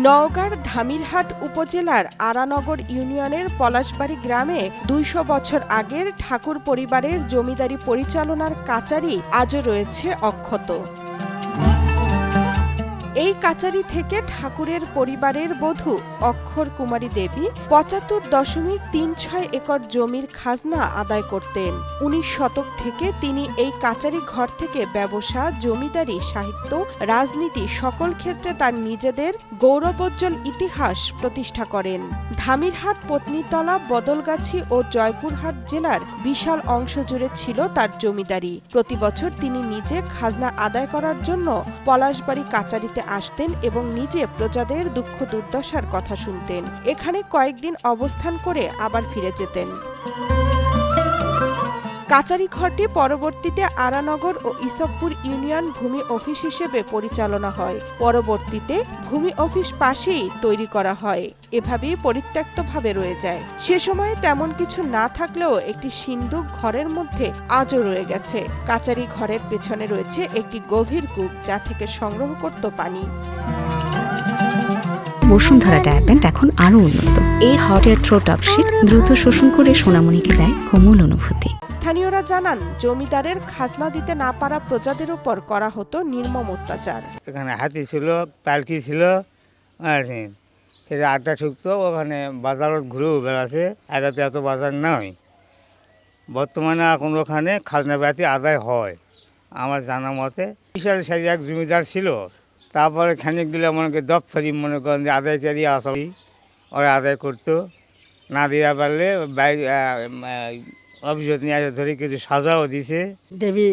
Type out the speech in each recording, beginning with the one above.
নওগাঁর ধামিরহাট উপজেলার আরানগর ইউনিয়নের পলাশবাড়ি গ্রামে ২০০ বছর আগের ঠাকুর পরিবারের জমিদারি পরিচালনার কাচারি আজও রয়েছে অক্ষত। এই কাচারি থেকে ঠাকুরের পরিবারের বধূ অক্ষর কুমারী দেবী ৭৫.৩৬ একর জমির খাজনা আদায় করতেন। ১৯ শতক থেকে তিনি এই কাচারি ঘর থেকে ব্যবসা, জমিদারি, সাহিত্য, রাজনীতি সকল ক্ষেত্রে তার নিজেদের গৌরবোজ্জ্বল ইতিহাস প্রতিষ্ঠা করেন। ধামিরহাট, পত্নীতলা, বদলগাছি ও জয়পুরহাট জেলার বিশাল অংশ জুড়ে ছিল তার জমিদারি। প্রতি বছর তিনি নিজে খাজনা আদায় করার জন্য পলাশবাড়ি কাচারিতে আসতেন এবং নিজে প্রজাদের দুঃখ দুর্দশার কথা শুনতেন। এখানে কয়েকদিন অবস্থান করে আবার ফিরে যেতেন। কাচারি ঘরটি পরবর্তীতে আরানগর ও ইসবপুর ইউনিয়ন ভূমি অফিস হিসেবে পরিচালনা হয়। পরবর্তীতে ভূমি অফিস পাশেই তৈরি করা হয়। এভাবেই পরিত্যক্তভাবে রয়ে যায়। সে সময়ে তেমন কিছু না থাকলেও একটি সিন্দুক ঘরের মধ্যে আজও রয়ে গেছে। কাচারি ঘরের পেছনে রয়েছে একটি গভীর কূপ, যা থেকে সংগ্রহ করত পানি। বসুন্ধরা ডায়াপেন্ট এখন আরো উন্নত। এই hot air through top sheet দ্রুত শোষণ করে সোনামণিকে দেয় কোমল অনুভূতি। স্থানীয়রা জানান, জমিদারের খাজনা দিতে না পারা প্রজাদের উপর করা হতো নির্মম অত্যাচার। এখানে হাতি ছিল, পালকি ছিল, আর সেটা আটটা ঠুকতো। ওখানে বাজারত ঘুরেও বেড়াচ্ছে। আগাতে এত বাজার নয়। বর্তমানে এখন ওখানে খাজনা ব্যাতি আদায় হয় আমার জানা মতে। বিশাল সারি এক জমিদার ছিল। তারপরে খানিক দিলে মনে করি দপ্তরি মনে করেন যে আদায়কারী আসি, ওরা আদায় করতো। না দেওয়া পারলে অভিযোগ নিয়ে ধরে কিছু সাজাও দিছে। দেবী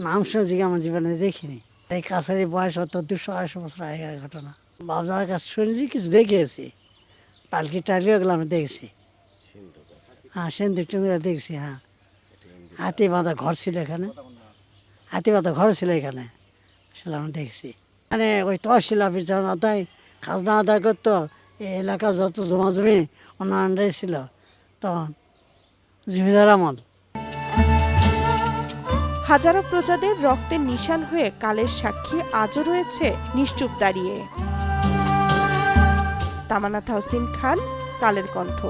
নাম শুনেছি আমার জীবনে দেখিনি। এই কাছারি বয়স হতো ২০০-২৫০ বছর আগের ঘটনা। বাবার কাছে শুনেছি, কিছু দেখেছি। পালকি টালকি ওগুলো আমি দেখছি। হ্যাঁ, সিন্দুক টিন্দুক দেখছি। হ্যাঁ, হাতি বাঁধা ঘর ছিল এখানে। হাতি বাঁধা ঘর ছিল এখানে, সেটা আমি দেখছি। মানে ওই তহসিল অফিস যখন আদায় খাজনা আদায় করতো, এই এলাকার যত জমা জমি অন্যান্য ছিল তখন জমিদার আমল। হাজারো প্রজাদের রক্তের নিশান হয়ে কালের সাক্ষী আজও রয়েছে নিশ্চুপ দাঁড়িয়ে। তামান্না তাহসিন খান, কালের কণ্ঠ।